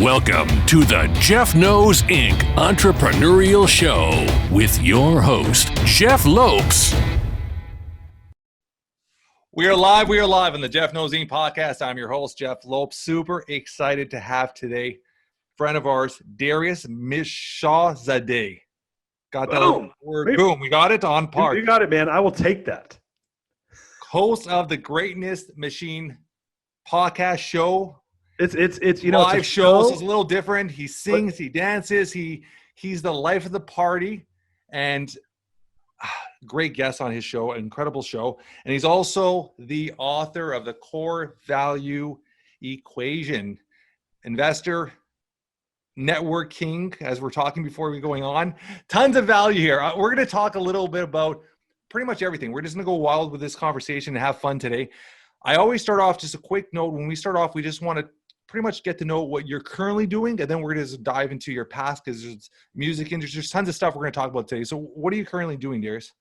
Welcome to the Jeff Knows Inc. Entrepreneurial Show with your host, Jeff Lopes. We are live on the Jeff Knows Inc. podcast. I'm your host, Jeff Lopes. Super excited to have today friend of ours, Darius Mirshahzadeh. Got that Boom. word? Boom. We got it on par. You got it, man. I will take that. Host of the Greatness Machine podcast show. It's live it's shows is a little different. He sings, he dances, he's the life of the party, and great guest on his show, incredible show. And he's also the author of the Core Value Equation. Investor, networking, as we're talking before we're going on. Tons of value here. We're going to talk a little bit about pretty much everything. We're just going to go wild with this conversation and have fun today. I always start off, just a quick note. When we start off, we just want to pretty much get to know what you're currently doing, and then we're going to dive into your past, because there's music industry, there's tons of stuff we're going to talk about today. So what are you currently doing, Darius?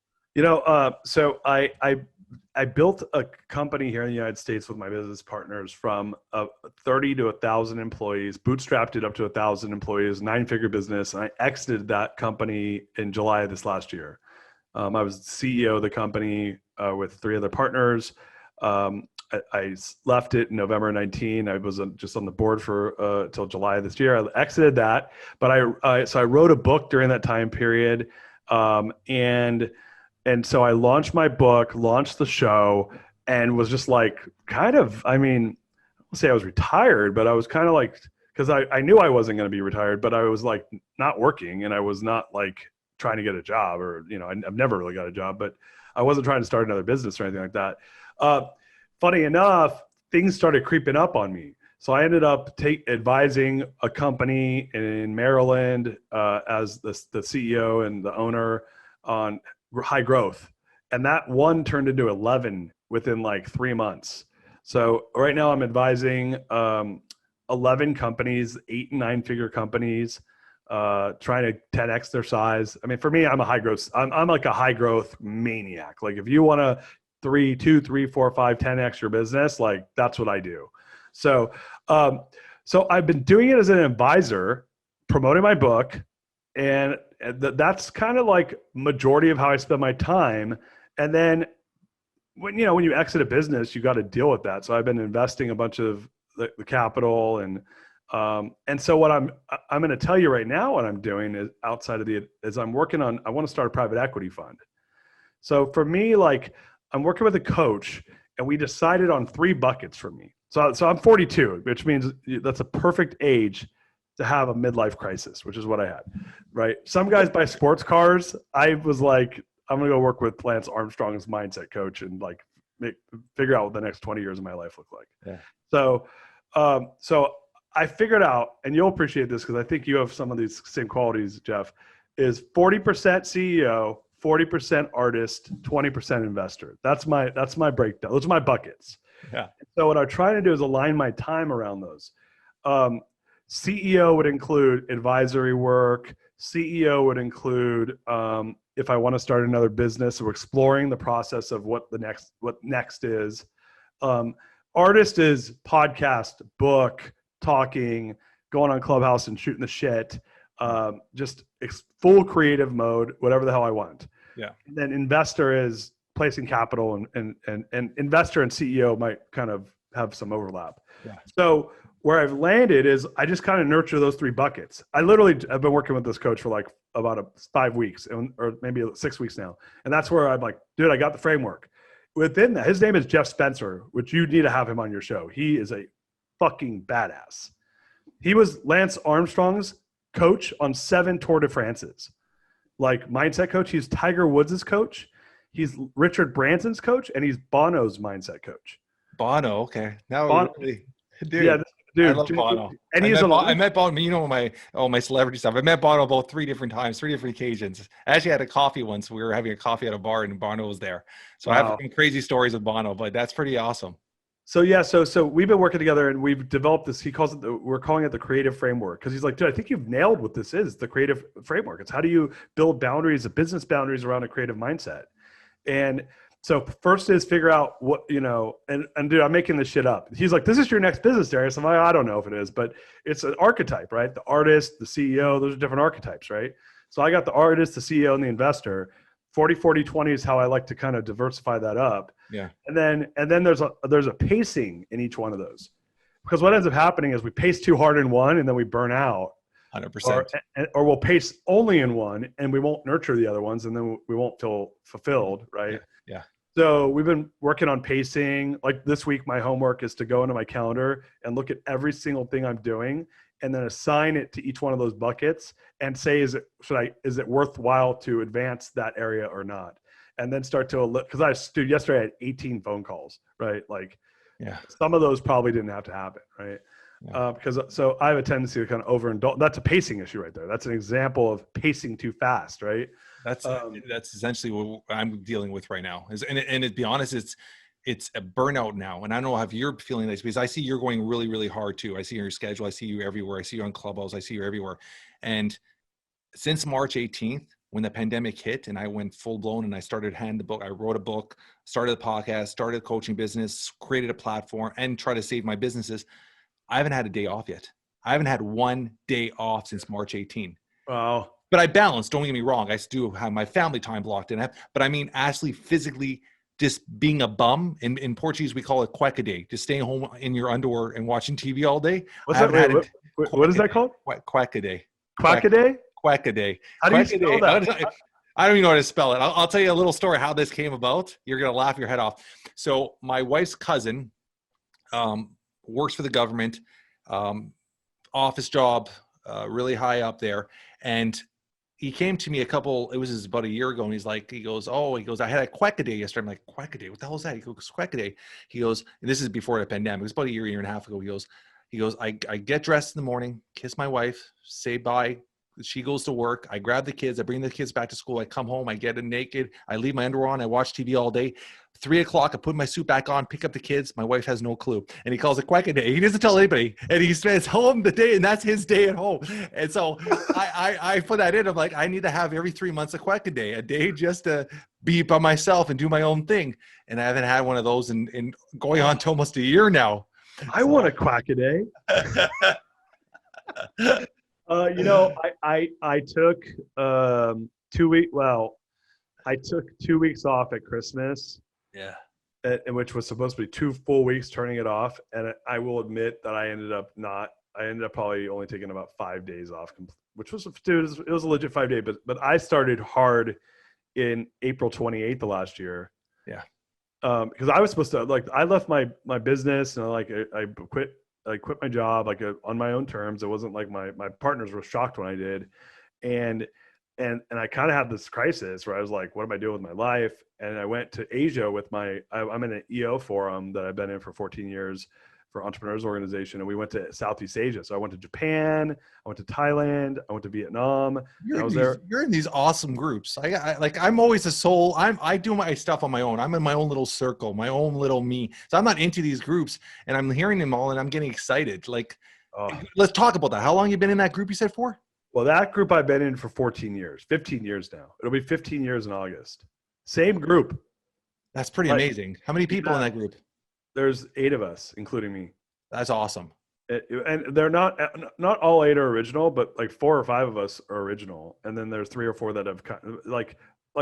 So I built a company here in the United States with my business partners from 30 to 1,000 employees, bootstrapped it up to 1,000 employees, 9-figure business. And I exited that company in July of this last year. I was CEO of the company with 3 other partners. I left it in November 19. I was just on the board for till July of this year. I exited that, but I wrote a book during that time period, and so I launched my book, launched the show, and was just like I won't say I was retired, but I was kind of like, because I knew I wasn't going to be retired, but I was like not working, and I was not like trying to get a job, or I've never really got a job, but I wasn't trying to start another business or anything like that. Funny enough, things started creeping up on me. So I ended up advising a company in Maryland as the CEO and the owner on high growth. And that one turned into 11 within like 3 months. So right now I'm advising 11 companies, 8 and 9-figure companies, trying to 10x their size. I mean, for me, I'm like a high growth maniac. Like if you want to 2, 3, 4, 5, 10x your business, like that's what I do. So I've been doing it as an advisor, promoting my book, and that's kind of like majority of how I spend my time. And then when you exit a business, you got to deal with that. So I've been investing a bunch of the capital, and so what I'm going to tell you right now, what I'm doing is outside of I'm working on, I want to start a private equity fund. So for me, like, I'm working with a coach, and we decided on 3 buckets for me. So I'm 42, which means that's a perfect age to have a midlife crisis, which is what I had, right? Some guys buy sports cars. I was like, I'm going to go work with Lance Armstrong's mindset coach and like figure out what the next 20 years of my life look like. Yeah. So I figured out, and you'll appreciate this because I think you have some of these same qualities, Jeff, is 40% CEO, 40% artist, 20% investor. That's my breakdown. Those are my buckets. Yeah. So what I'm trying to do is align my time around those. CEO would include advisory work. CEO would include if I want to start another business, we're exploring the process of what next is. Artist is podcast, book, talking, going on Clubhouse and shooting the shit. Just full creative mode, whatever the hell I want. Yeah. And then investor is placing capital, and investor and CEO might kind of have some overlap. Yeah. So where I've landed is I just kind of nurture those 3 buckets. I've been working with this coach for like about 5 weeks or maybe 6 weeks now. And that's where I'm like, dude, I got the framework. Within that, his name is Jeff Spencer, which you need to have him on your show. He is a fucking badass. He was Lance Armstrong's coach on 7 Tour de France's, like mindset coach. He's Tiger Woods' coach. He's Richard Branson's coach, and he's Bono's mindset coach. Bono, okay. Now, Bono, dude, yeah, dude, I love Bono. And I met Bono. My celebrity stuff. I met Bono about 3 different times, 3 different occasions. I actually had a coffee once. We were having a coffee at a bar, and Bono was there. So wow. I have some crazy stories with Bono, but that's pretty awesome. So yeah, so we've been working together, and we've developed this. We're calling it the creative framework, because he's like, dude, I think you've nailed what this is, the creative framework. It's how do you build boundaries, business boundaries around a creative mindset. And So first is figure out what, and dude, I'm making this shit up. He's like, this is your next business, Darius. I'm like, I don't know if it is, but it's an archetype, right? The artist, the CEO, those are different archetypes, right? So I got the artist, the CEO, and the investor. 40, 40, 20 is how I like to kind of diversify that up. Yeah. And then there's a pacing in each one of those. Because what ends up happening is we pace too hard in one and then we burn out. 100%. Or we'll pace only in one and we won't nurture the other ones and then we won't feel fulfilled, right? Yeah. So we've been working on pacing. Like this week, my homework is to go into my calendar and look at every single thing I'm doing and then assign it to each one of those buckets and say, is it worthwhile to advance that area or not? And then start to, because yesterday I had 18 phone calls, right? Like, yeah, some of those probably didn't have to happen, right? Yeah. So I have a tendency to kind of overindulge. That's a pacing issue right there. That's an example of pacing too fast, right? That's essentially what I'm dealing with right now. And to be honest, it's a burnout now. And I don't know if you're feeling this because I see you're going really, really hard too. I see your schedule. I see you everywhere. I see you on Clubhouse. I see you everywhere. And since March 18th, when the pandemic hit and I went full blown and I started hand the book, I wrote a book, started a podcast, started a coaching business, created a platform and try to save my businesses. I haven't had a day off yet. I haven't had one day off since March 18. Wow. But I balance, don't get me wrong. I do have my family time blocked in. But I mean, actually physically just being a bum. In Portuguese, we call it cueca day. Just staying home in your underwear and watching TV all day. What's that? What is that called? Cueca day. Cueca day? Cueca day. How do you spell that? I don't even know how to spell it. I'll tell you a little story how this came about. You're going to laugh your head off. So my wife's cousin works for the government, office job, really high up there. And he came to me it was about a year ago. And he goes, I had a cueca day yesterday. I'm like, cueca day? What the hell is that? He goes, cueca day. He goes, and this is before the pandemic. It was about a year and a half ago. He goes, I get dressed in the morning, kiss my wife, say bye. She goes to work. I grab the kids. I bring the kids back to school. I come home. I get naked. I leave my underwear on. I watch TV all day. 3 o'clock, I put my suit back on, pick up the kids. My wife has no clue. And he calls it cueca day. He doesn't tell anybody. And he spends home the day, and that's his day at home. And so I put that in. I'm like, I need to have every 3 months a cueca day, a day just to be by myself and do my own thing. And I haven't had one of those in going on to almost a year now. I want a cueca day. I took 2 weeks. Well, I took 2 weeks off at Christmas. Yeah. Which was supposed to be 2 full weeks, turning it off. And I will admit that I ended up probably only taking about 5 days off, which was, dude, it was a legit 5 day. But I started hard in April 28th of last year. Yeah. Because I was supposed to, I left my business and I quit my job on my own terms. It wasn't like my partners were shocked when I did. And I kind of had this crisis where I was like, what am I doing with my life? And I went to Asia with I'm in an EO forum that I've been in for 14 years for Entrepreneurial Organization. And we went to Southeast Asia. So I went to Japan, I went to Thailand, I went to Vietnam. You're in these awesome groups. I'm always a soul. I do my stuff on my own. I'm in my own little circle, my own little me. So I'm not into these groups, and I'm hearing them all and I'm getting excited. Let's talk about that. How long you been in that group you said for? Well, that group I've been in for 14 years, 15 years now. It'll be 15 years in August. Same group. That's pretty amazing. How many people in that group? There's 8 of us, including me. That's awesome. And they're not all 8 are original, but 4 or 5 of us are original. And then there's 3 or 4 that have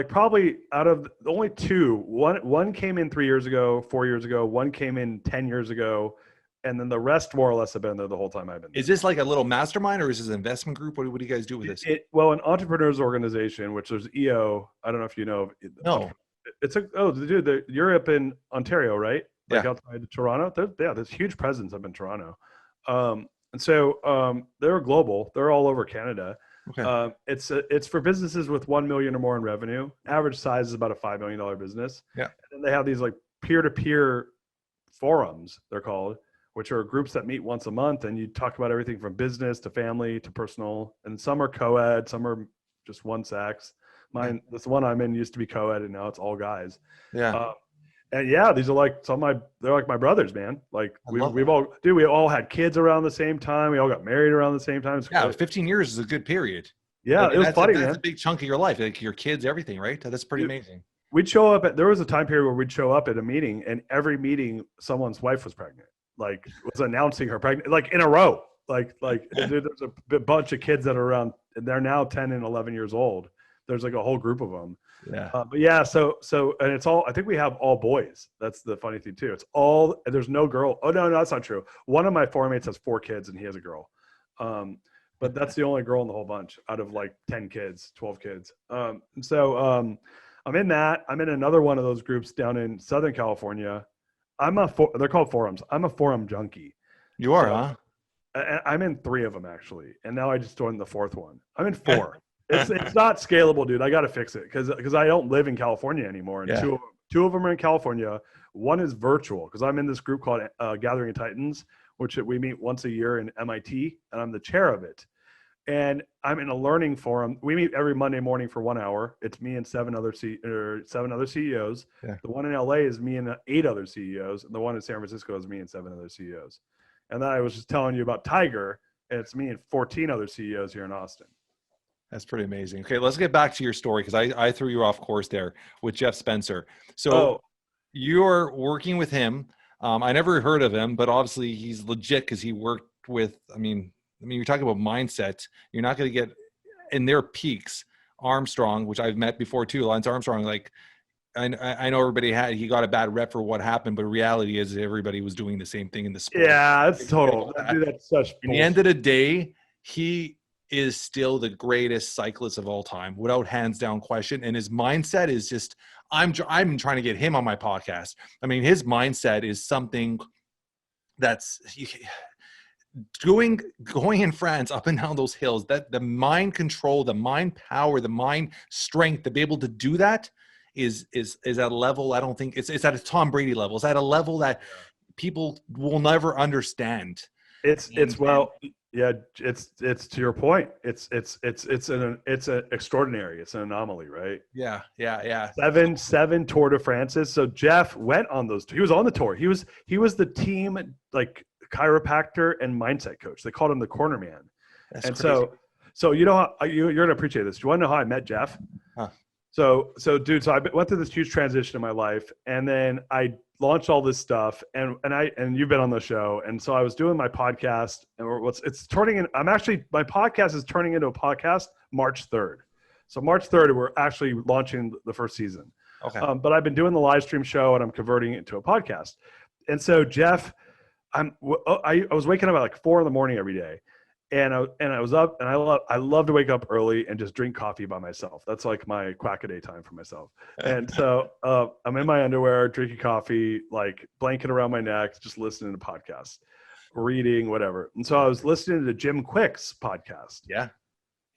probably out of only 2, one came in 3 years ago, 4 years ago, one came in 10 years ago. And then the rest more or less have been there the whole time I've been there. Is this like a little mastermind or is this an investment group? What do you guys do with this? Well, an entrepreneurs organization, which is EO. I don't know if you know. No. You're up in Ontario, right? Outside of Toronto. There's huge presence up in Toronto. And so they're global. They're all over Canada. Okay. It's for businesses with 1 million or more in revenue. Average size is about a $5 million business. Yeah. And then they have these peer-to-peer forums, they're called, which are groups that meet once a month, and you talk about everything from business to family to personal. And some are co-ed, some are just one sex. This one I'm in used to be co-ed, and now it's all guys. Yeah. And yeah, these are they're like my brothers, man. We all had kids around the same time. We all got married around the same time. 15 years is a good period. Yeah, it was funny, man. That's a big chunk of your life, your kids, everything, right? That's pretty amazing. we'd show up there was a time period where we'd show up at a meeting, and every meeting someone's wife was pregnant, like was announcing her pregnant, like in a row. Like there's a bunch of kids that are around, and they're now 10 and 11 years old. There's like a whole group of them. Yeah. But yeah, so and it's all, I think we have all boys. That's the funny thing too. It's all, there's no girl. Oh no, that's not true. One of my floor mates has 4 kids and he has a girl. But that's the only girl in the whole bunch out of like 10 kids, 12 kids. I'm in that. I'm in another one of those groups down in Southern California. They're called forums. I'm a forum junkie. You are, huh? I'm in 3 of them actually, and now I just joined the 4th one. I'm in 4. It's not scalable, dude. I got to fix it because I don't live in California anymore, and two of them are in California. One is virtual because I'm in this group called Gathering of Titans, which we meet once a year in MIT, and I'm the chair of it. And I'm in a learning forum. We meet every Monday morning for 1 hour. It's me and 7 other CEOs. Yeah. The one in LA is me and 8 other CEOs, and the one in San Francisco is me and 7 other CEOs. And then I was just telling you about Tiger, and it's me and 14 other CEOs here in Austin. That's pretty amazing. Okay, let's get back to your story because I threw you off course there with Jeff Spencer. So you're working with him. I never heard of him, but obviously he's legit because he worked with, I mean, you're talking about mindset. You're not going to get in their peaks. Armstrong, which I've met before too, Lance Armstrong, like, I know he got a bad rep for what happened, but reality is everybody was doing the same thing in the sport. Yeah, that's total. That's such in the end of the day, he is still the greatest cyclist of all time, without hands down question. And his mindset is just, I'm trying to get him on my podcast. I mean, his mindset is something that's going in France up and down those hills, that the mind control, the mind power, the mind strength to be able to do that is at a level I don't think it's at a Tom Brady level. It's at a level that people will never understand. It's to your point. It's an extraordinary. It's an anomaly, right? Yeah. Seven Tour de France's. So Jeff went on those. He was on the tour. He was the team like chiropractor and mindset coach. They called him the corner man. That's and crazy. So you know how you're gonna appreciate this. Do you want to know how I met Jeff? Huh. So dude, I went through this huge transition in my life, and then I launched all this stuff, and you've been on the show, and so I was doing my podcast, and my podcast is turning into a podcast March 3rd. So March 3rd, we're actually launching the first season. Okay. But I've been doing the live stream show, and I'm converting it into a podcast. And so Jeff, I was waking up at like 4 a.m. every day. And I was up, and I love to wake up early and just drink coffee by myself. That's like my quack-a-day time for myself. And so I'm in my underwear, drinking coffee, like blanket around my neck, just listening to podcasts, reading, whatever. And so I was listening to Jim Quick's podcast. Yeah.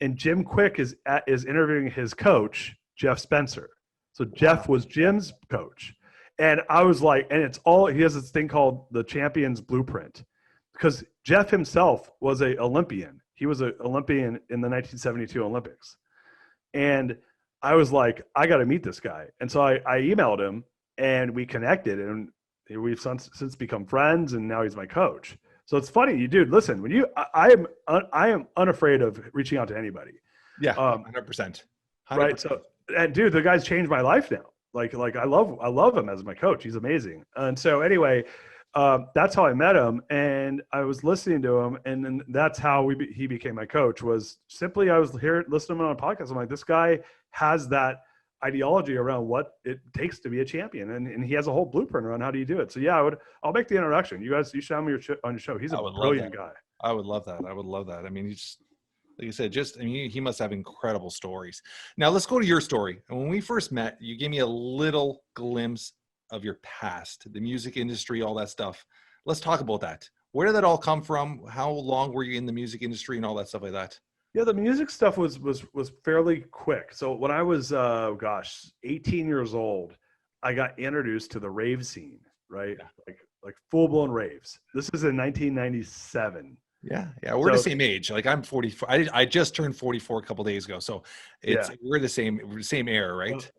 And Jim Quick is interviewing his coach, Jeff Spencer. So Jeff was Jim's coach. And I was like, he has this thing called the Champions Blueprint. Because Jeff himself was an Olympian. He was an Olympian in the 1972 Olympics. And I was like, I got to meet this guy. And so I emailed him, and we connected, and we've since become friends, and now he's my coach. So it's funny, dude, listen, I am unafraid of reaching out to anybody. Yeah, 100%. Right. So, and dude, the guy's changed my life now. Like I love him as my coach. He's amazing. And so anyway, that's how I met him, and I was listening to him, and then that's how he became my coach. Was simply I was here listening to him on a podcast. I'm like, this guy has that ideology around what it takes to be a champion, and he has a whole blueprint around how do you do it. So yeah, I'll make the introduction. You should have me on your show. He's a brilliant guy. I would love that. I mean, he's, like you said, he must have incredible stories. Now let's go to your story. And when we first met, you gave me a little glimpse of your past, the music industry, all that stuff. Let's talk about that. Where did that all come from? How long were you in the music industry and all that stuff like that? Yeah, the music stuff was fairly quick. So when I was 18 years old, I got introduced to the rave scene, right? Yeah. Like full blown raves. This is in 1997. Yeah, we're the same age. Like I'm 44. I just turned 44 a couple of days ago, so we're the same era, right?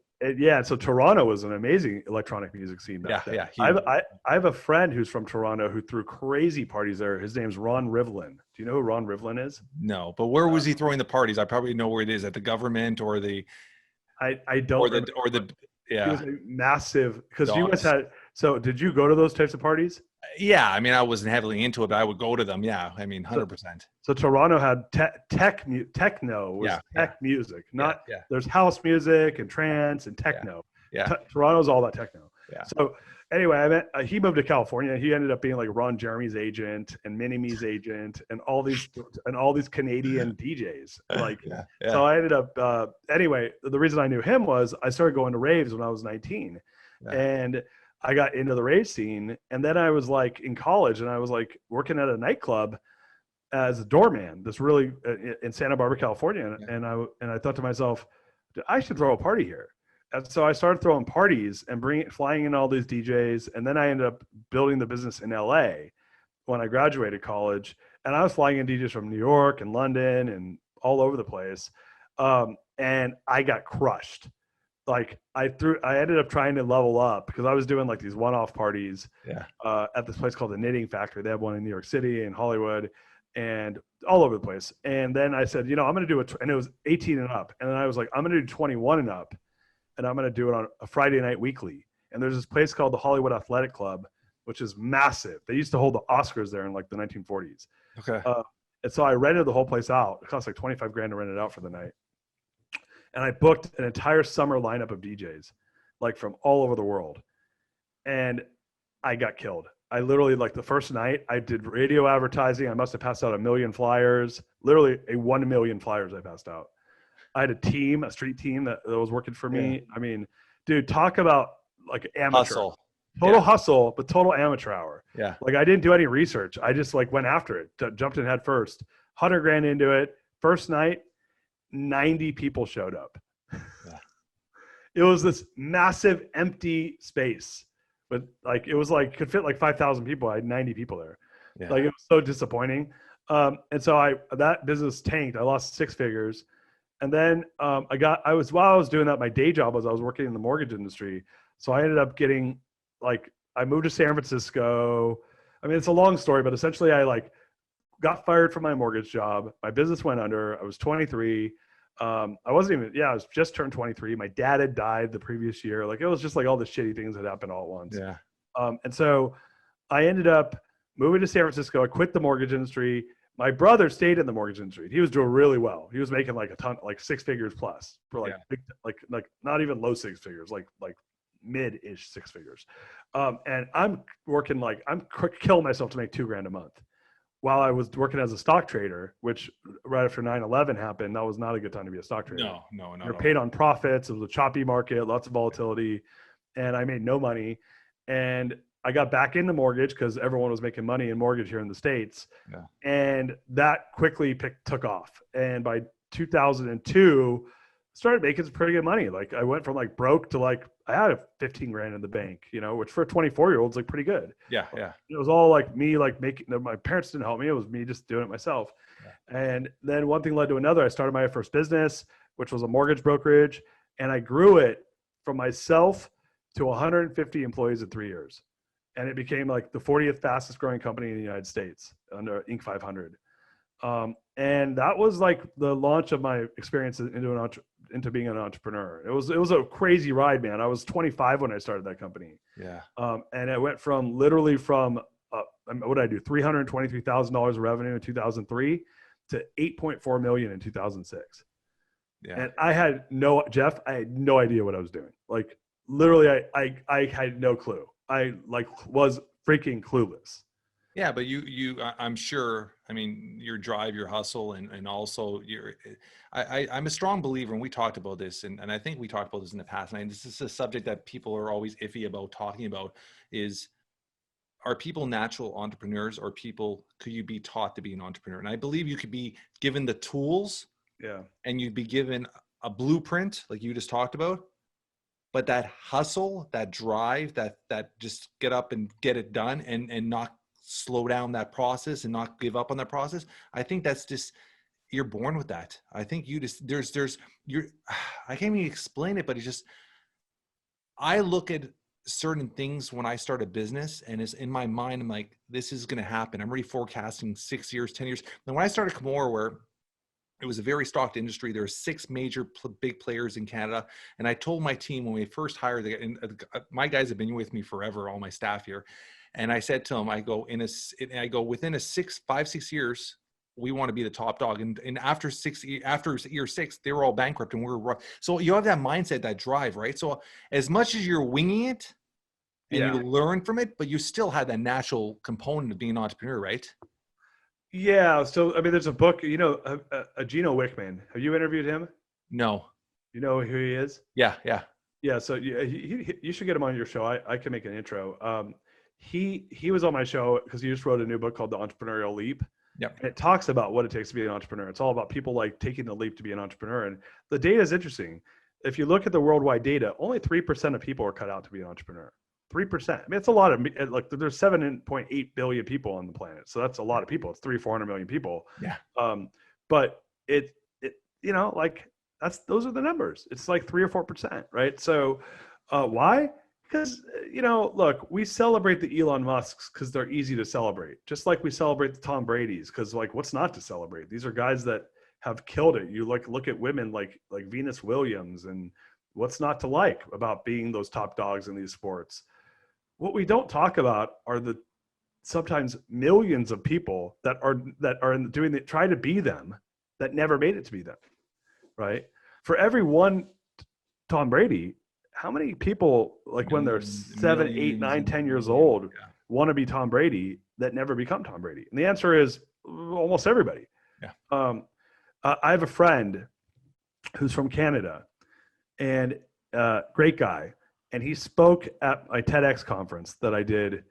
So Toronto was an amazing electronic music scene back then. I have a friend who's from Toronto who threw crazy parties there. His name's Ron Rivlin. Do you know who Ron Rivlin is? No, but where was he throwing the parties? I probably know where it is, at the government or the. I don't. Or the He was a massive, because you guys Dogs. had, so did you go to those types of parties? Yeah, I mean, I wasn't heavily into it, but I would go to them. Yeah, I mean, 100%. So Toronto had techno was Yeah. tech music, not Yeah. there's house music and trance and techno. Yeah. Toronto's all that techno. Yeah. So anyway, I met he moved to California. He ended up being like Ron Jeremy's agent and Mini-Me's agent and all these Canadian DJs. Like, so I ended up anyway. The reason I knew him was I started going to raves when I was 19, and I got into the rave scene. And then I was like in college, and I was like working at a nightclub as a doorman. This really in Santa Barbara, California, and I thought to myself, I should throw a party here. And so I started throwing parties and flying in all these DJs. And then I ended up building the business in LA when I graduated college. And I was flying in DJs from New York and London and all over the place. And I got crushed. Like I ended up trying to level up because I was doing like these one-off parties at this place called the Knitting Factory. They have one in New York City and Hollywood and all over the place. And then I said, I'm going to do it. And it was 18 and up. And then I was like, I'm going to do 21 and up. And I'm going to do it on a Friday night weekly. And there's this place called the Hollywood Athletic Club, which is massive. They used to hold the Oscars there in like the 1940s. Okay. And so I rented the whole place out. It cost like 25 grand to rent it out for the night. And I booked an entire summer lineup of DJs, like from all over the world. And I got killed. I literally, like the first night I did radio advertising. I must have passed out 1 million flyers, literally 1 million flyers I passed out. I had a street team that was working for me. I mean, dude, talk about like amateur. Hustle. Total hustle, but total amateur hour. Yeah. Like I didn't do any research. I just like went after it, jumped in head first, 100 grand into it. First night, 90 people showed up. Yeah. It was this massive empty space, but like, it was like, could fit like 5,000 people. I had 90 people there. Yeah. Like it was so disappointing. And so that business tanked. I lost 6 figures. And then while I was doing that, my day job was I was working in the mortgage industry. So I ended up getting I moved to San Francisco. I mean, it's a long story, but essentially I got fired from my mortgage job. My business went under. I was 23. I was just turned 23. My dad had died the previous year. Like it was just like all the shitty things that happened all at once. Yeah. And so I ended up moving to San Francisco. I quit the mortgage industry. My brother stayed in the mortgage industry. He was doing really well. He was making like a ton, like 6 figures plus for big, like not even low 6 figures, like mid-ish 6 figures. And I'm working I'm killing myself to make $2 grand a month while I was working as a stock trader, which right after 9/11 happened, that was not a good time to be a stock trader. No. You're paid on profits. It was a choppy market, lots of volatility, and I made no money. And I got back into mortgage because everyone was making money in mortgage here in the States. Yeah. And that quickly took off. And by 2002, started making some pretty good money. Like I went from broke to I had 15 grand in the bank, which for a 24-year-old is pretty good. Yeah. It was all me making, my parents didn't help me. It was me just doing it myself. Yeah. And then one thing led to another. I started my first business, which was a mortgage brokerage. And I grew it from myself to 150 employees in 3 years. And it became the 40th fastest growing company in the United States under Inc. 500. And that was the launch of my experience into being an entrepreneur. It was a crazy ride, man. I was 25 when I started that company. Yeah. And it went from literally what did I do? $323,000 of revenue in 2003 to 8.4 million in 2006. Yeah. And I had no idea what I was doing. Literally I had no clue. I was freaking clueless. Yeah, but you I'm sure, I mean, your drive, your hustle, and also I'm a strong believer, and we talked about this, and I think we talked about this in the past, and this is a subject that people are always iffy about talking about, is are people natural entrepreneurs, or could you be taught to be an entrepreneur? And I believe you could be given the tools, and you'd be given a blueprint like you just talked about. But that hustle, that drive, that just get up and get it done and not slow down that process and not give up on that process. I think that's just, you're born with that. I think I can't even explain it, but it's just, I look at certain things when I start a business and it's in my mind, I'm like, this is going to happen. I'm already forecasting 6 years, 10 years. And when I started Camorra, It was a very stocked industry. There were 6 major big players in Canada. And I told my team when we first hired, my guys have been with me forever, all my staff here. And I said to them, I go, within 5-6 years, we want to be the top dog. And after year 6, they were all bankrupt and so you have that mindset, that drive, right? So as much as you're winging it and you learn from it, but you still had that natural component of being an entrepreneur, right? Yeah. So, I mean, there's a book, Gino Wickman. Have you interviewed him? No. You know who he is? Yeah. Yeah. So you should get him on your show. I can make an intro. He was on my show because he just wrote a new book called The Entrepreneurial Leap. Yep. And it talks about what it takes to be an entrepreneur. It's all about people like taking the leap to be an entrepreneur. And the data is interesting. If you look at the worldwide data, only 3% of people are cut out to be an entrepreneur. 3%. I mean, it's a lot of, like, there's 7.8 billion people on the planet. So that's a lot of people. It's 300-400 million people. Yeah. But those are the numbers. It's like 3 or 4%, right? So why? Because, look, we celebrate the Elon Musks because they're easy to celebrate. Just like we celebrate the Tom Brady's, because, like, what's not to celebrate? These are guys that have killed it. You look at women like Venus Williams, and what's not to like about being those top dogs in these sports? What we don't talk about are the sometimes millions of people that are try to be them that never made it to be them, right? For every one Tom Brady, how many people, like, when they're 7, 8, 9, 10 years old, want to be Tom Brady that never become Tom Brady? And the answer is almost everybody. Yeah. I have a friend who's from Canada, and great guy. And he spoke at my TEDx conference that I did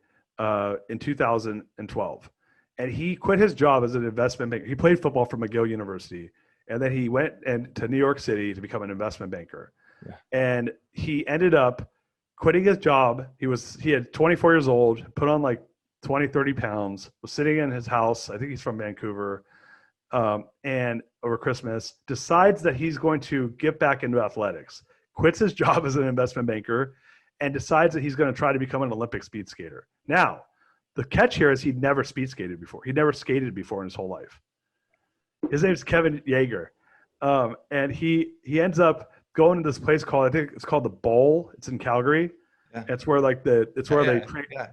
in 2012. And he quit his job as an investment banker. He played football for McGill University. And then he went to New York City to become an investment banker. Yeah. And he ended up quitting his job. He had 24 years old, put on like 20, 30 pounds, was sitting in his house. I think he's from Vancouver. And over Christmas, decides that he's going to get back into athletics. Quits his job as an investment banker and decides that he's going to try to become an Olympic speed skater. Now, the catch here is he'd never speed skated before. He'd never skated before in his whole life. His name's Kevin Yeager. And he ends up going to this place called, I think it's called the Bowl. It's in Calgary. Yeah. It's where they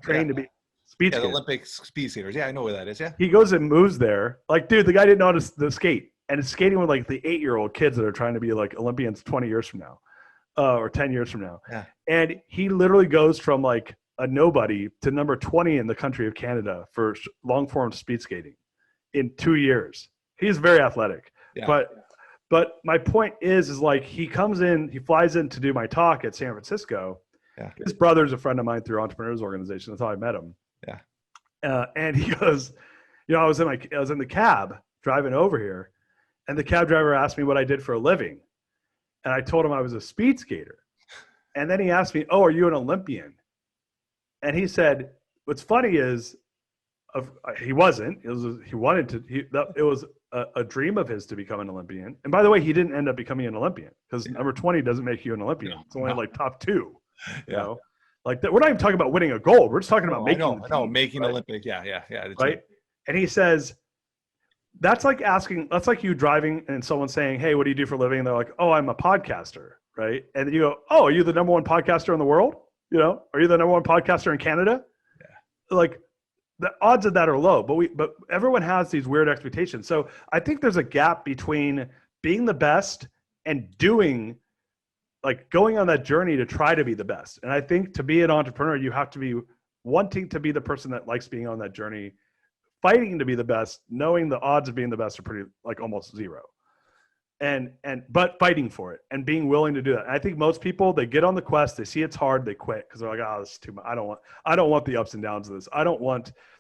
train to be speed skaters. The Olympic speed skaters. Yeah, I know where that is. Yeah. He goes and moves there. Like, dude, the guy didn't know how to skate. And is skating with like the 8-year-old kids that are trying to be like Olympians 20 years from now. Or 10 years from now. Yeah. And he literally goes from like a nobody to number 20 in the country of Canada for long form speed skating in 2 years. He's very athletic. Yeah. But my point is like, he flies in to do my talk at San Francisco. Yeah. His brother's a friend of mine through Entrepreneurs Organization. That's how I met him. Yeah. And he goes, I was in the cab driving over here, and the cab driver asked me what I did for a living. And I told him I was a speed skater. And then he asked me, "Oh, are you an Olympian?" And he said, what's funny is he wasn't. He wanted to. It was a dream of his to become an Olympian. And by the way, he didn't end up becoming an Olympian because number 20 doesn't make you an Olympian. It's only like top 2. You know? Like that, we're not even talking about winning a gold. We're just talking about making right? Olympic. Yeah. Right. And he says, that's like you driving and someone saying, "Hey, what do you do for a living?" And they're like, "Oh, I'm a podcaster." Right. And then you go, "Oh, are you the number 1 podcaster in the world? Are you the number 1 podcaster in Canada?" Yeah. Like, the odds of that are low, but everyone has these weird expectations. So I think there's a gap between being the best and going on that journey to try to be the best. And I think to be an entrepreneur, you have to be wanting to be the person that likes being on that journey, fighting to be the best, knowing the odds of being the best are pretty, like, almost zero. But fighting for it and being willing to do that. And I think most people, they get on the quest, they see it's hard, they quit because they're like, "Oh, this is too much. I don't want the ups and downs of this.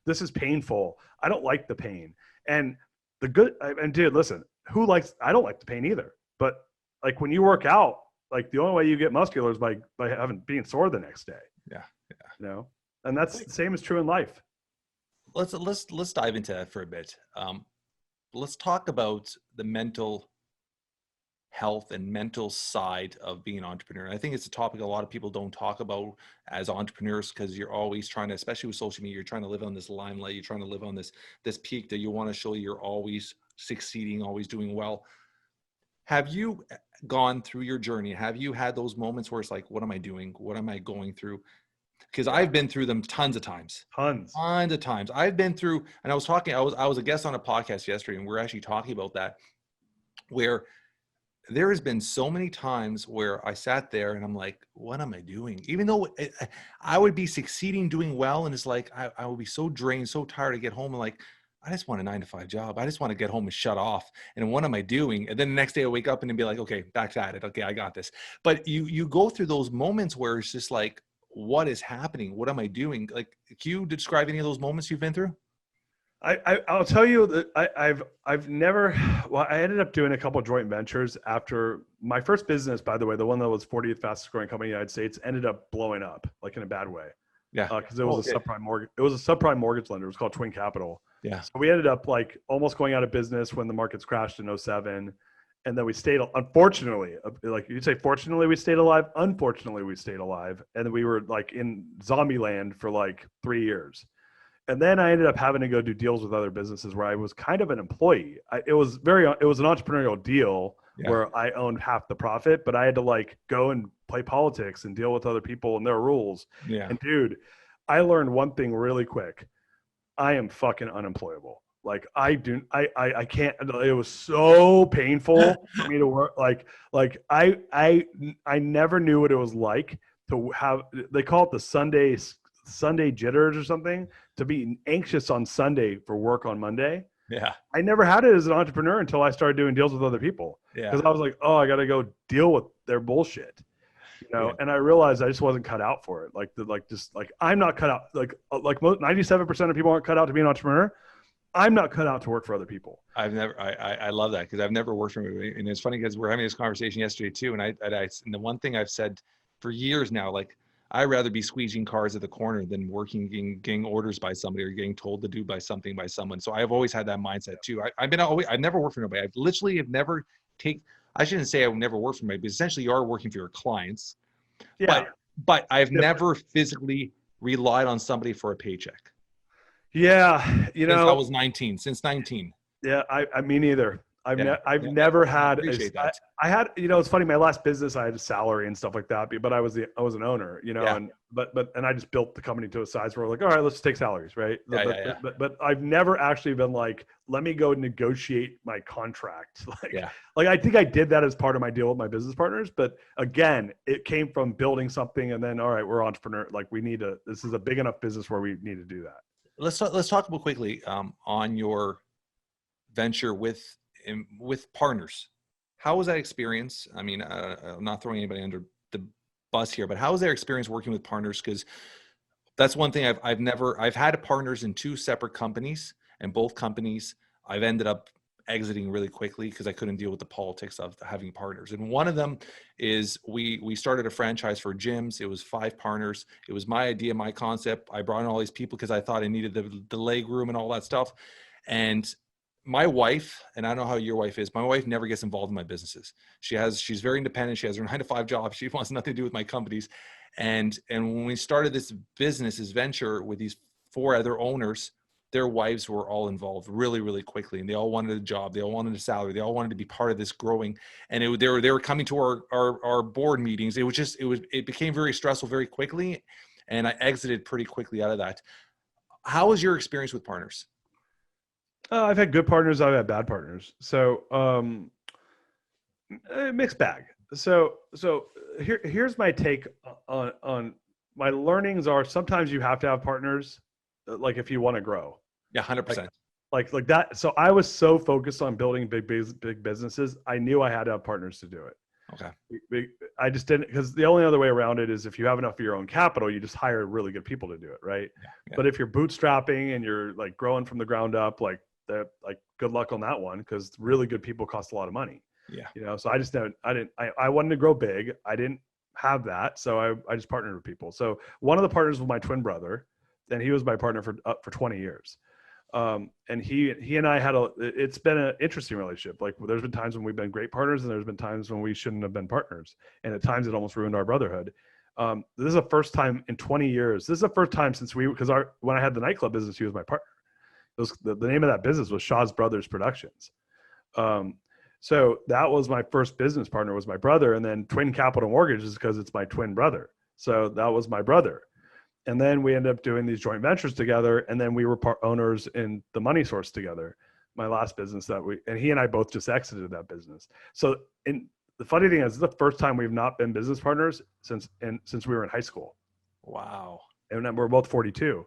This is painful. I don't like the pain." And dude, listen, I don't like the pain either. But like, when you work out, like, the only way you get muscular is by being sore the next day. Yeah. And that's the same is true in life. Let's dive into that for a bit. Let's talk about the mental health and mental side of being an entrepreneur. And I think it's a topic a lot of people don't talk about as entrepreneurs, because you're always trying to, especially with social media, you're trying to live on this limelight, you're trying to live on this peak that you want to show. You're always succeeding, always doing well. Have you gone through your journey? Have you had those moments where it's like, what am I doing? What am I going through? Because I've been through them tons of times. Tons of times. I've been through, and I was a guest on a podcast yesterday, and we we're actually talking about that, where there has been so many times where I sat there and I'm like, what am I doing? Even though I would be succeeding, doing well. And it's like, I would be so drained, so tired to get home. And like, I just want a 9-to-5 job. I just want to get home and shut off. And what am I doing? And then the next day I wake up and be like, okay, back at it. Okay, I got this. But you go through those moments where it's just like, what is happening? What am I doing? Like, can you describe any of those moments you've been through? I'll tell you that I've never, well, I ended up doing a couple of joint ventures after my first business, by the way, the one that was 40th fastest growing company in the United States, ended up blowing up, like in a bad way. Yeah. Cause it was a subprime mortgage. It was a subprime mortgage lender. It was called Twin Capital. Yeah. So we ended up like almost going out of business when the markets crashed in 2007. And then we stayed, unfortunately, like you'd say, fortunately we stayed alive. Unfortunately, we stayed alive. And then we were like in zombie land for like 3 years. And then I ended up having to go do deals with other businesses where I was kind of an employee. It was an entrepreneurial deal where I owned half the profit, but I had to like go and play politics and deal with other people and their rules. Yeah. And dude, I learned one thing really quick. I am fucking unemployable. Like I can't, it was so painful for me to work. Like I never knew what it was like to have, they call it the Sunday jitters or something, to be anxious on Sunday for work on Monday. Yeah. I never had it as an entrepreneur until I started doing deals with other people. Yeah. Because I was like, oh, I got to go deal with their bullshit. You know, and I realized I just wasn't cut out for it. I'm not cut out. Like 97% of people aren't cut out to be an entrepreneur. I'm not cut out to work for other people. I love that, because I've never worked for anybody. And it's funny because we're having this conversation yesterday too. And and the one thing I've said for years now, like, I'd rather be squeezing cars at the corner than working, getting orders by somebody or getting told to do by someone. So I've always had that mindset too. I've never worked for nobody. I've literally have never I shouldn't say I've never worked for anybody, but essentially you are working for your clients. Yeah. But I've never physically relied on somebody for a paycheck. Yeah. Since I was 19, since 19. Yeah. I mean, neither. I've never had, I had, you know, it's funny. My last business, I had a salary and stuff like that, but I was an owner, you know, and I just built the company to a size where we're like, all right, let's just take salaries. Right. But I've never actually been like, let me go negotiate my contract. Like, I think I did that as part of my deal with my business partners. But again, it came from building something and then, all right, we're entrepreneur. Like this is a big enough business where we need to do that. Let's talk about quickly on your venture with partners. How was that experience? I mean, I'm not throwing anybody under the bus here, but how was their experience working with partners? Because that's one thing I've had partners in 2 separate companies, and both companies I've ended up exiting really quickly because I couldn't deal with the politics of having partners. And one of them is we started a franchise for gyms. It was 5 partners. It was my idea, my concept. I brought in all these people because I thought I needed the leg room and all that stuff. And my wife, and I don't know how your wife is, my wife never gets involved in my businesses. She's very independent. She has her 9-to-5 job. She wants nothing to do with my companies. And when we started this venture with these 4 other owners, their wives were all involved really, really quickly. And they all wanted a job. They all wanted a salary. They all wanted to be part of this growing. And they were coming to our board meetings. It became very stressful very quickly. And I exited pretty quickly out of that. How was your experience with partners? I've had good partners. I've had bad partners. So mixed bag. So here's my take on my learnings are sometimes you have to have partners, like if you want to grow. Yeah, 100%. Like that. So I was so focused on building big businesses. I knew I had to have partners to do it. Okay. I just didn't, because the only other way around it is if you have enough of your own capital, you just hire really good people to do it. Right. Yeah. But if you're bootstrapping and you're like growing from the ground up, like good luck on that one, because really good people cost a lot of money. Yeah. You know, so I wanted to grow big. I didn't have that. So I just partnered with people. So one of the partners was my twin brother, and he was my partner for 20 years. And he and I it's been an interesting relationship. Like there's been times when we've been great partners, and there's been times when we shouldn't have been partners. And at times it almost ruined our brotherhood. This is the first time in 20 years. This is the first time since when I had the nightclub business, he was my partner. The name of that business was Shaw's Brothers Productions. So that was my first business partner, was my brother. And then Twin Capital Mortgage is because it's my twin brother. So that was my brother. And then we ended up doing these joint ventures together. And then we were part owners in the Money Source together, my last business and he and I both just exited that business. So the funny thing is, this is the first time we've not been business partners since we were in high school. Wow. And then we're both 42.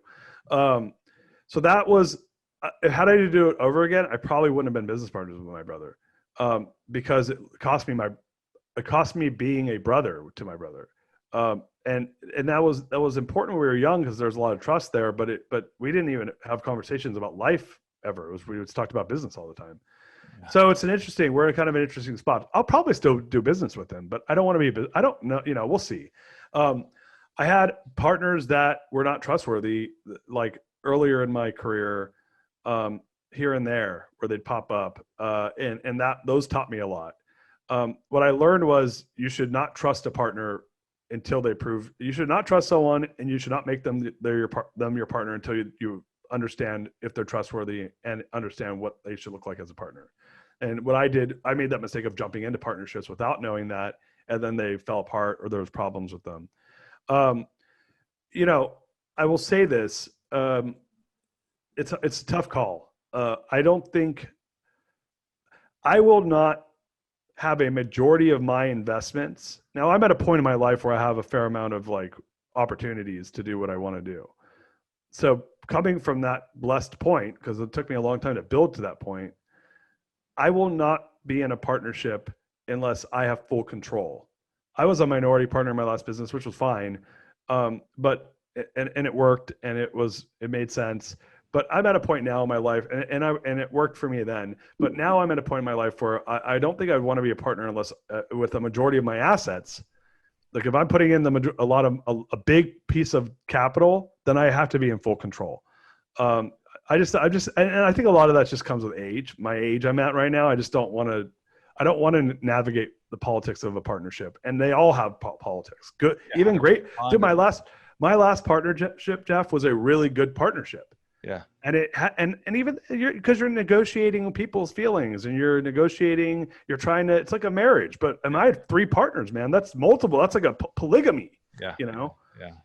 So that was, had I to do it over again, I probably wouldn't have been business partners with my brother, because it cost me being a brother to my brother. And that was important when we were young, because there's a lot of trust there, but we didn't even have conversations about life ever. We just talked about business all the time. Yeah. So we're in kind of an interesting spot. I'll probably still do business with him, but I don't want to be, I don't know, we'll see. I had partners that were not trustworthy, like earlier in my career, here and there, where they'd pop up, and those taught me a lot. What I learned was, you should not trust a partner until you should not trust someone, and you should not make them your partner until you understand if they're trustworthy and understand what they should look like as a partner. And what I did, I made that mistake of jumping into partnerships without knowing that, and then they fell apart or there was problems with them. I will say this, it's a tough call. I don't think I will not have a majority of my investments. Now, I'm at a point in my life where I have a fair amount of opportunities to do what I want to do. So coming from that blessed point, because it took me a long time to build to that point, I will not be in a partnership unless I have full control. I was a minority partner in my last business, which was fine. But it worked, and it made sense. But I'm at a point now in my life, and it worked for me then. But now I'm at a point in my life where I don't think I'd want to be a partner unless with a majority of my assets. Like if I'm putting in a big piece of capital, then I have to be in full control. And I think a lot of that just comes with age. My age I'm at right now, I don't want to navigate the politics of a partnership, and they all have politics. Good, yeah, even great. Dude, my last partnership, Jeff, was a really good partnership. Yeah. And even because you're negotiating people's feelings, and you're it's like a marriage, but I had 3 partners, man. That's multiple. That's like a polygamy. Yeah.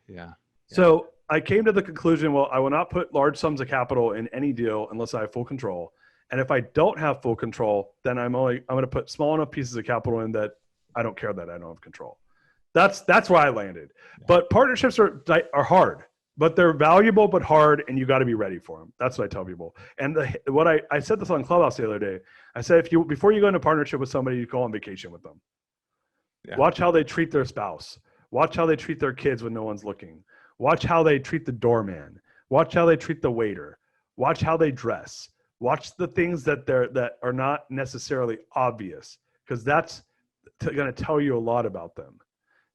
Yeah. So I came to the conclusion, well, I will not put large sums of capital in any deal unless I have full control. And if I don't have full control, then I'm going to put small enough pieces of capital in that I don't care that I don't have control. That's where I landed. Yeah. But partnerships are hard, but they're valuable but hard, and you got to be ready for them. That's what I tell people. And I said this on Clubhouse the other day. I said, before you go into partnership with somebody, you go on vacation with them. Yeah. Watch how they treat their spouse. Watch how they treat their kids when no one's looking. Watch how they treat the doorman. Watch how they treat the waiter. Watch how they dress. Watch the things that are not necessarily obvious, because that's going to tell you a lot about them.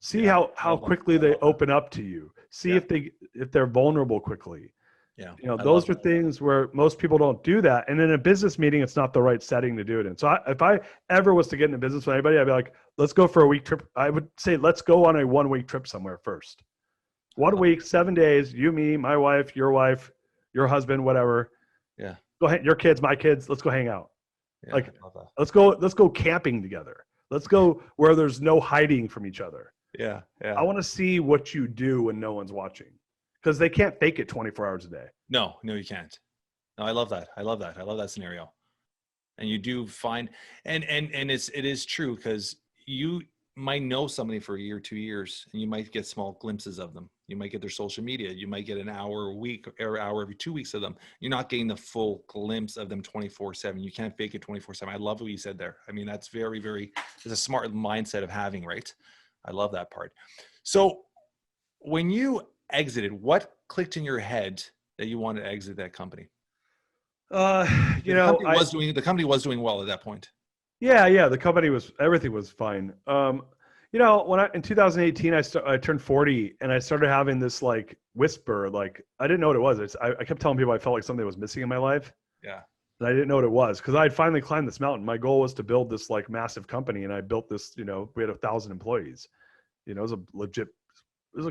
See how quickly they open up to you. See if they're vulnerable quickly. Yeah, those are things where most people don't do that. And in a business meeting, it's not the right setting to do it in. So if I ever was to get into business with anybody, I'd be like, let's go for a week trip. I would say, let's go on a 1-week trip somewhere first. 1 week, 7 days, you, me, my wife, your husband, whatever. Yeah. Go ahead, your kids, my kids, let's go hang out. Yeah, let's go camping together. Let's go where there's no hiding from each other. Yeah. I want to see what you do when no one's watching, because they can't fake it 24 hours a day. No, you can't. No, I love that. I love that scenario. And you do find, and it is true, because you might know somebody for a year, 2 years, and you might get small glimpses of them. You might get their social media. You might get an hour a week or hour every 2 weeks of them. You're not getting the full glimpse of them 24/7. You can't fake it 24/7. I love what you said there. I mean, that's very, very, it's a smart mindset of having, right? I love that part. So when you exited, what clicked in your head that you wanted to exit that company? The company was doing well at that point. Yeah. The company everything was fine. In 2018, I turned 40, and I started having this whisper, I didn't know what it was. I kept telling people I felt like something was missing in my life. Yeah. And I didn't know what it was, because I had finally climbed this mountain. My goal was to build this massive company, and I built this, we had 1,000 employees. It was a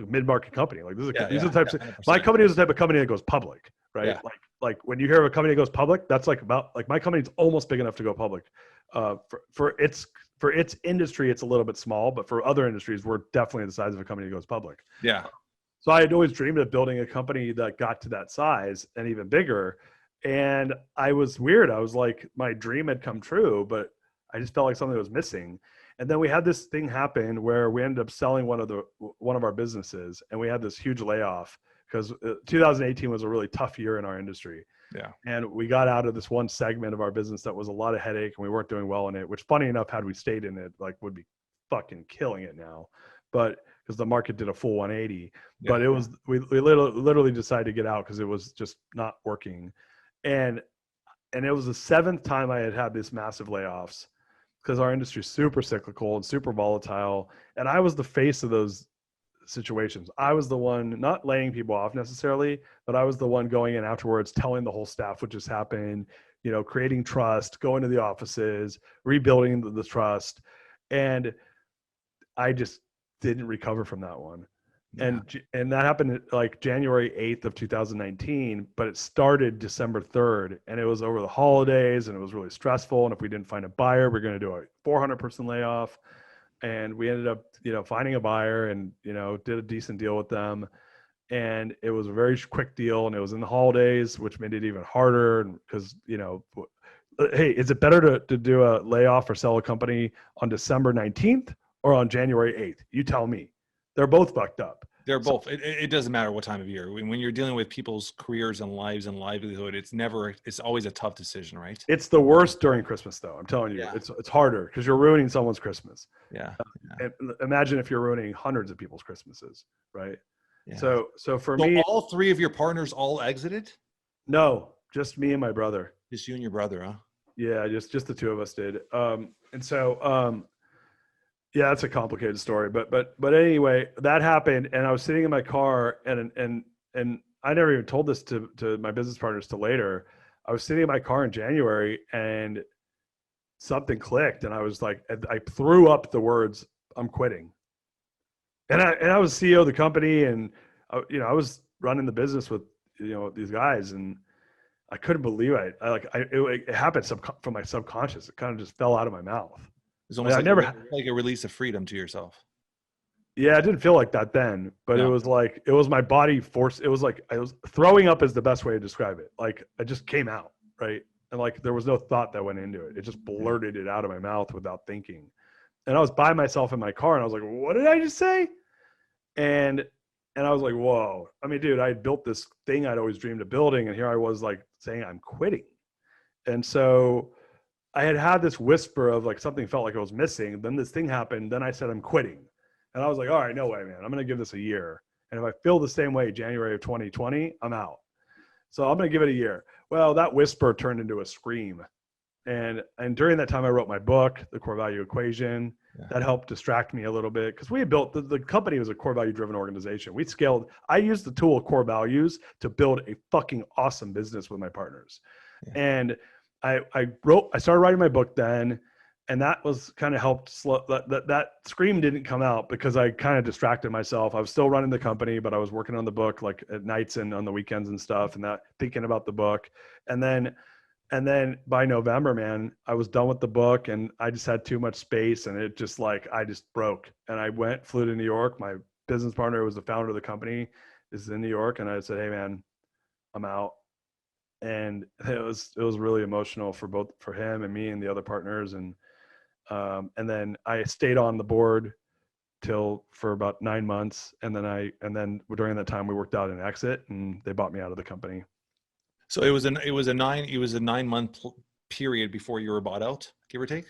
mid-market company. These are the types of, my company was the type of company that goes public, right? Yeah. like when you hear of a company that goes public, that's like about like my company's almost big enough to go public. For its industry, it's a little bit small, but for other industries, we're definitely the size of a company that goes public. Yeah. So I had always dreamed of building a company that got to that size and even bigger. And I was weird. I was like, my dream had come true, but I just felt like something was missing. And then we had this thing happen where we ended up selling one of our businesses, and we had this huge layoff because 2018 was a really tough year in our industry. Yeah. And we got out of this one segment of our business that was a lot of headache, and we weren't doing well in it, which funny enough, had we stayed in it, like would be fucking killing it now. But because the market did a full 180, Yeah. but it was, we literally decided to get out because it was just not working. And it was the 7th time I had these massive layoffs because our industry is super cyclical and super volatile. And I was the face of those situations. I was the one not laying people off necessarily, but I was the one going in afterwards, telling the whole staff what just happened, creating trust, going to the offices, rebuilding the trust. And I just didn't recover from that one. Yeah. And that happened like January 8th of 2019, but it started December 3rd, and it was over the holidays, and it was really stressful. And if we didn't find a buyer, we're going to do a 400-person layoff. And we ended up, finding a buyer and, did a decent deal with them. And it was a very quick deal, and it was in the holidays, which made it even harder because, hey, is it better to do a layoff or sell a company on December 19th or on January 8th? You tell me. They're both fucked up. They're both. It doesn't matter what time of year. When you're dealing with people's careers and lives and livelihood, it's always a tough decision, right? It's the worst during Christmas, though. I'm telling you, Yeah. It's harder because you're ruining someone's Christmas. Yeah. And imagine if you're ruining hundreds of people's Christmases, right? Yeah. So for me, all 3 of your partners all exited? No, just me and my brother. Just you and your brother, huh? Yeah, just the 2 of us did. Yeah, that's a complicated story, but anyway, that happened, and I was sitting in my car, and I never even told this to my business partners till later. I was sitting in my car in January, and something clicked, and I was like, I threw up the words, "I'm quitting," and I was CEO of the company, and I was running the business with these guys, and I couldn't believe it. It happened from my subconscious. It kind of just fell out of my mouth. It's almost like a release of freedom to yourself. Yeah, it didn't feel like that then, but it was like, it was my body force. It was like, I was throwing up is the best way to describe it. Like it just came out, right? And like, there was no thought that went into it. It just blurted it out of my mouth without thinking. And I was by myself in my car, and I was like, what did I just say? And I was like, whoa. I mean, dude, I had built this thing I'd always dreamed of building, and here I was like saying I'm quitting. And so I had this whisper of like something felt like it was missing. Then this thing happened. Then I said, I'm quitting. And I was like, all right, no way, man. I'm going to give this a year. And if I feel the same way January of 2020, I'm out. So I'm going to give it a year. Well, that whisper turned into a scream. And during that time, I wrote my book, The Core Value Equation. Yeah. That helped distract me a little bit because we had built, the company was a core value driven organization. We scaled. I used the tool core values to build a fucking awesome business with my partners. Yeah. And I started writing my book then, and that was kind of helped slow that scream didn't come out because I kind of distracted myself. I was still running the company, but I was working on the book like at nights and on the weekends and stuff, and that thinking about the book. And then by November, man, I was done with the book, and I just had too much space, and it just like, I just broke. And I flew to New York. My business partner, who was the founder of the company, is in New York. And I said, hey man, I'm out. And it was really emotional for him and me and the other partners. And then I stayed on the board for about 9 months. And then during that time we worked out an exit, and they bought me out of the company. So it was a 9-month period before you were bought out, give or take.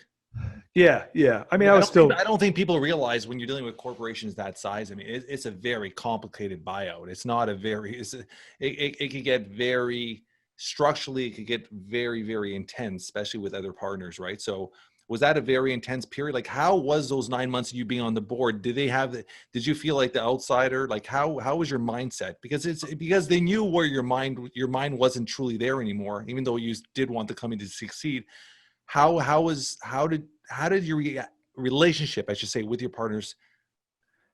Yeah. I mean, I don't think people realize when you're dealing with corporations that size. I mean, it's a very complicated buyout. It's not it could get very structurally, it could get very, very intense, especially with other partners, right? So was that a very intense period? Like, how was those 9 months of you being on the board? Did you feel like the outsider? Like, how was your mindset? Because they knew where your mind wasn't truly there anymore, even though you did want the company to succeed. How did your relationship, I should say, with your partners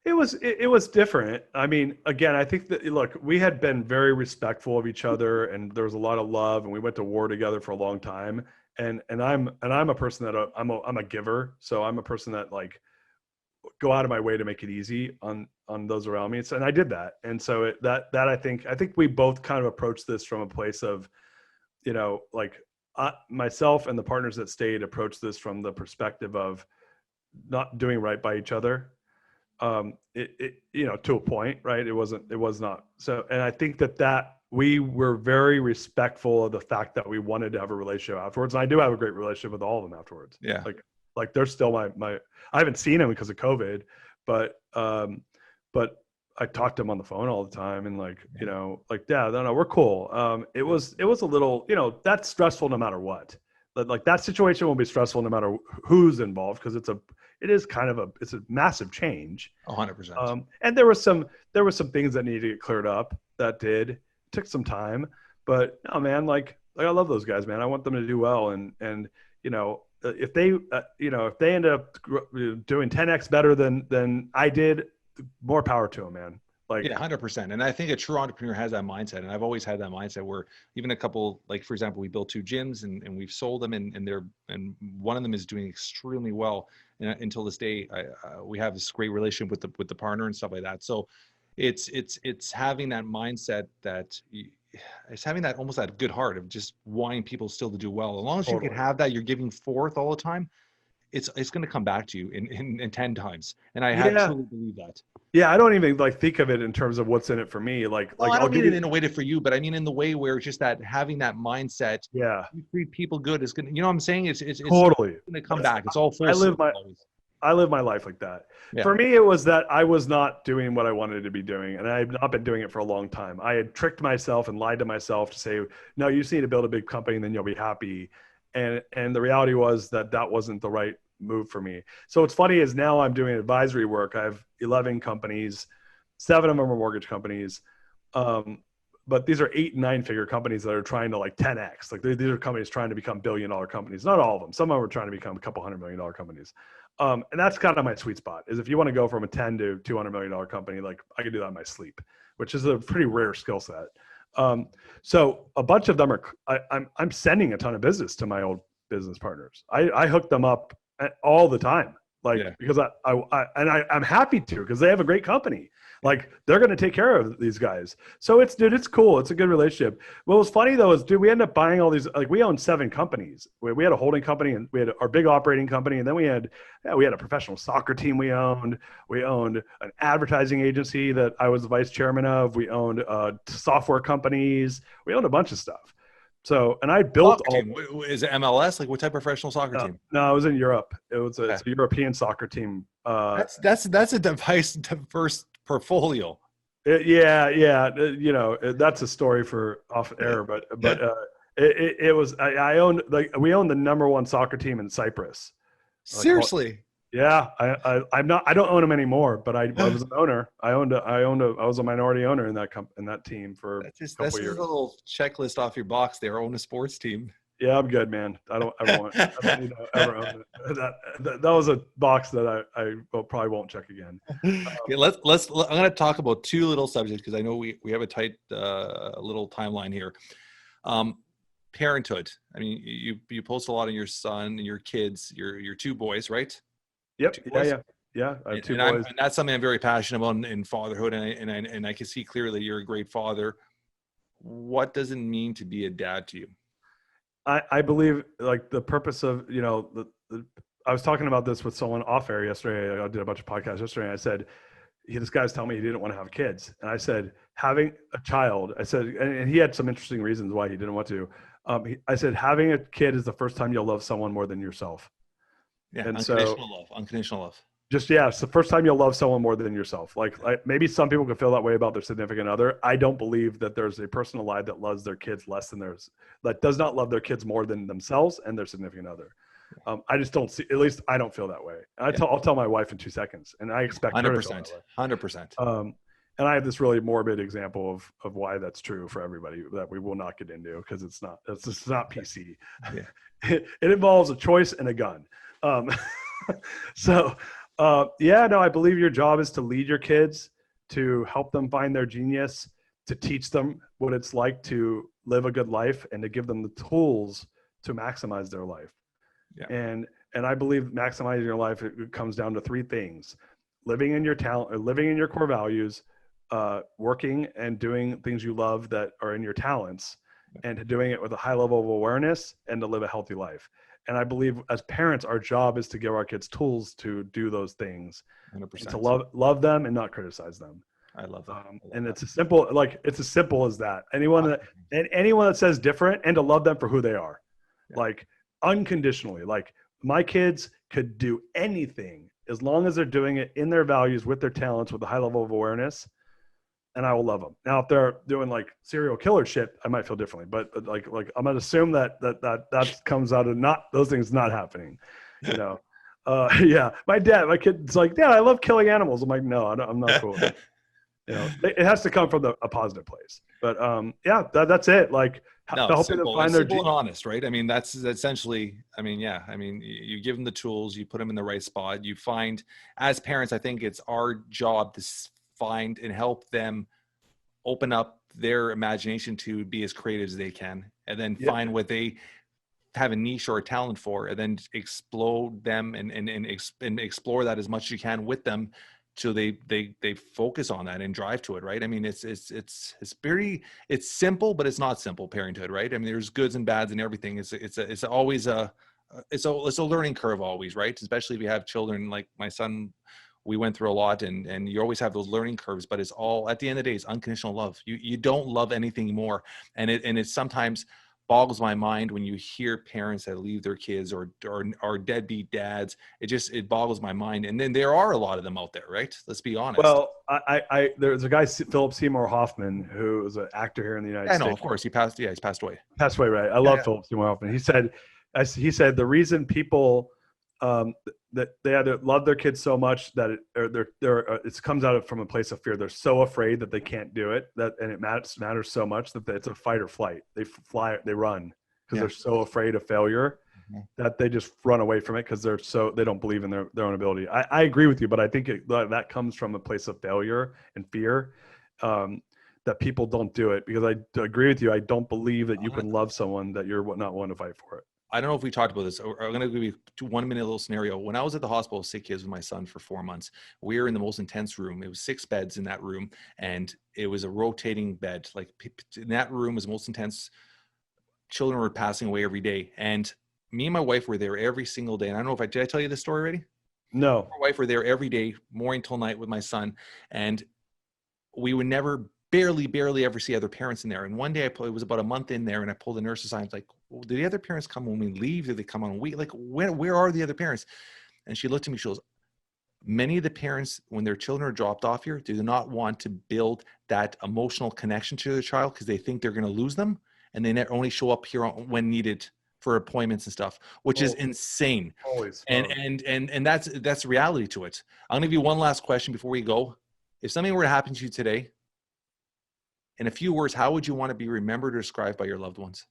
It was different. I mean, again, I think that, look, we had been very respectful of each other, and there was a lot of love, and we went to war together for a long time. And I'm a person that I'm a giver, so I'm a person that like go out of my way to make it easy on those around me. And I did that. And so I think we both kind of approached this from a place of, like myself and the partners that stayed approached this from the perspective of not doing right by each other. To a point, right? It was not. So, and I think that we were very respectful of the fact that we wanted to have a relationship afterwards. And I do have a great relationship with all of them afterwards. Yeah. Like they're still my, I haven't seen them because of COVID, but I talked to them on the phone all the time and yeah, no, we're cool. It was a little, that's stressful no matter what. Like that situation will be stressful no matter who's involved, because it's a massive change. 100%. And there were some things that needed to get cleared up that took some time, but no, man, like I love those guys, man. I want them to do well. And if they end up doing 10x better than I did, more power to them, man. Like, yeah, 100%. And I think a true entrepreneur has that mindset. And I've always had that mindset where even a couple, like, for example, we built 2 gyms and we've sold them and one of them is doing extremely well. And until this day, we have this great relationship with the partner and stuff like that. So it's having that mindset it's having that almost that good heart of just wanting people still to do well. As long as you can have that, you're giving forth all the time, it's going to come back to you in 10 times. And I truly believe that. Yeah, I don't even think of it in terms of what's in it for me. I don't mean it in a way for you, but I mean in the way where it's just that having that mindset. Yeah, you treat people good is gonna. You know what I'm saying? It's totally going to come back. It's all full. I live my life like that. Yeah. For me, it was that I was not doing what I wanted to be doing, and I've not been doing it for a long time. I had tricked myself and lied to myself to say, no, you just need to build a big company and then you'll be happy. And the reality was that wasn't the right move for me. So what's funny is now I'm doing advisory work. I have 11 companies, 7 of them are mortgage companies. But these are 8 and 9 figure companies that are trying to 10x. These are companies trying to become $1 billion companies. Not all of them. Some of them are trying to become a couple $100 million companies. And that's kind of my sweet spot, is if you want to go from a 10 to $200 million company, I can do that in my sleep, which is a pretty rare skill set. So a bunch of them I'm sending a ton of business to my old business partners. I hook them up all the time, because I'm happy to, because they have a great company. They're going to take care of these guys. So it's cool. It's a good relationship. What was funny though is, we end up buying all these, we own 7 companies. We had a holding company, and we had our big operating company. And then we had a professional soccer team we owned. We owned an advertising agency that I was the vice chairman of. We owned software companies. We owned a bunch of stuff. So, and I built is it MLS? What type of professional soccer team? No, I was in Europe. It's a European soccer team. That's a diverse portfolio. That's a story for off air, but it was, we owned the number 1 soccer team in Cyprus. Seriously? Yeah, I don't own them anymore, but I was an owner. I was a minority owner in that team for a couple years. A little checklist off your box there. Own a sports team. Yeah, I'm good, man. I don't need to ever own it. That was a box that I probably won't check again. Okay, I'm going to talk about 2 little subjects, because I know we have a tight little timeline here. Parenthood. I mean, you post a lot on your son and your kids, your 2 boys, right? Yep. Yeah. I have 2 boys. And that's something I'm very passionate about in fatherhood, and I can see clearly you're a great father. What does it mean to be a dad to you? I believe the purpose of, I was talking about this with someone off air yesterday. I did a bunch of podcasts yesterday, and I said, this guy's telling me he didn't want to have kids. And I said, having a child, and he had some interesting reasons why he didn't want to. I said, having a kid is the first time you'll love someone more than yourself. Yeah, and unconditional love. Just, it's the first time you'll love someone more than yourself. Maybe some people can feel that way about their significant other. I don't believe that there's a person alive that loves their kids less than that does not love their kids more than themselves and their significant other. I just don't see, at least I don't feel that way. I'll tell my wife in 2 seconds, and I expect 100%, her to feel that way. 100%. And I have this really morbid example of why that's true for everybody that we will not get into, because it's just not PC. Yeah. It involves a choice and a gun. So Yeah, no, I believe your job is to lead your kids, to help them find their genius, to teach them what it's like to live a good life, and to give them the tools to maximize their life. Yeah. And I believe maximizing your life, it comes down to three things: living in your talent, or living in your core values, working and doing things you love that are in your talents, and doing it with a high level of awareness, and to live a healthy life. And I believe as parents, our job is to give our kids tools to do those things, 100%. and to love them and not criticize them. I love that. And it's as simple as that. Anyone that says different, and to love them for who they are, like unconditionally. Like, my kids could do anything as long as they're doing it in their values, with their talents, with a high level of awareness, and I will love them. Now, if they're doing like serial killer shit, I might feel differently, but like I'm gonna assume that comes out of those things not happening, you know. Yeah, my kid's like, Dad, I love killing animals. I'm like, no, I'm not cool with it. You know, it has to come from a positive place. But yeah, that's it. Like, helping them find their simple and honest, right? I mean, that's essentially. I mean, yeah. I mean, you give them the tools, you put them in the right spot. You find, as parents, I think it's our job to find and help them open up their imagination to be as creative as they can, and then find what they have a niche or a talent for, and then explode them and explore that as much as you can with them, so they focus on that and drive to it, right? I mean, it's simple, but it's not simple, parenthood, right? I mean, there's goods and bads and everything. It's always a learning curve always, right? Especially if you have children like my son. We went through a lot, and you always have those learning curves, but it's all, at the end of the day, it's unconditional love. You don't love anything more. And it sometimes boggles my mind when you hear parents that leave their kids or deadbeat dads. It boggles my mind. And then there are a lot of them out there, right? Let's be honest. Well, there's a guy, Philip Seymour Hoffman, who was an actor here in the United States. I know, of course. He's passed away. Passed away, right? I love Philip Seymour Hoffman. He said the reason people that they either love their kids so much that it comes out from a place of fear. They're so afraid that they can't do it, and it matters so much that it's a fight or flight. They run because they're so afraid of failure that they just run away from it, because they don't believe in their own ability. I agree with you, but I think that comes from a place of failure and fear, that people don't do it. Because I agree with you. I don't believe that you can love someone that you're not willing to fight for it. I don't know if we talked about this. I'm going to give you a 1 minute little scenario. When I was at the hospital with sick kids with my son for 4 months, we were in the most intense room. It was 6 beds in that room, and it was a rotating bed. Like, in that room was most intense. Children were passing away every day. And me and my wife were there every single day. And I don't know did I tell you this story already? No. My wife were there every day, morning till night, with my son. And we would barely ever see other parents in there. And one day it was about a month in there, and I pulled the nurse aside. I was like, well, do the other parents come when we leave? Do they come on a week? Like, where are the other parents? And she looked at me, she goes, many of the parents, when their children are dropped off here, do not want to build that emotional connection to their child, because they think they're going to lose them. And they only show up here when needed for appointments and stuff, which is insane. Always. And that's reality to it. I'm going to give you one last question before we go. If something were to happen to you today, in a few words, how would you want to be remembered or described by your loved ones?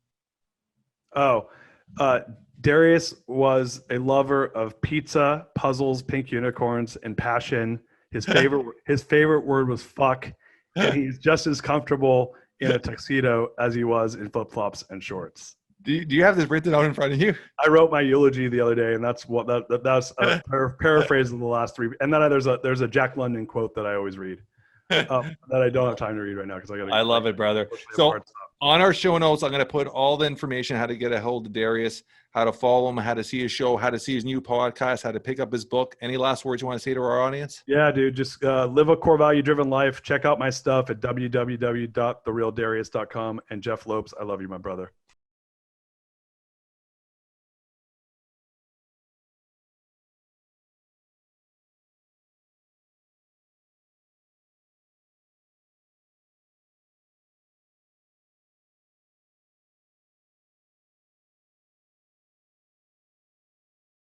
Darius was a lover of pizza, puzzles, pink unicorns, and passion. His favorite word was fuck. And he's just as comfortable in a tuxedo as he was in flip-flops and shorts. Do you have this written out in front of you? I wrote my eulogy the other day, and that's a paraphrase of the last 3. And then there's a Jack London quote that I always read. That I don't have time to read right now because I love it, brother. So on our show notes, I'm going to put all the information, how to get a hold of Darius, how to follow him, how to see his show, how to see his new podcast, how to pick up his book. Any last words you want to say to our audience? Yeah, dude, just live a core value driven life. Check out my stuff at www.therealdarius.com. And Jeff Lopes, I love you, my brother.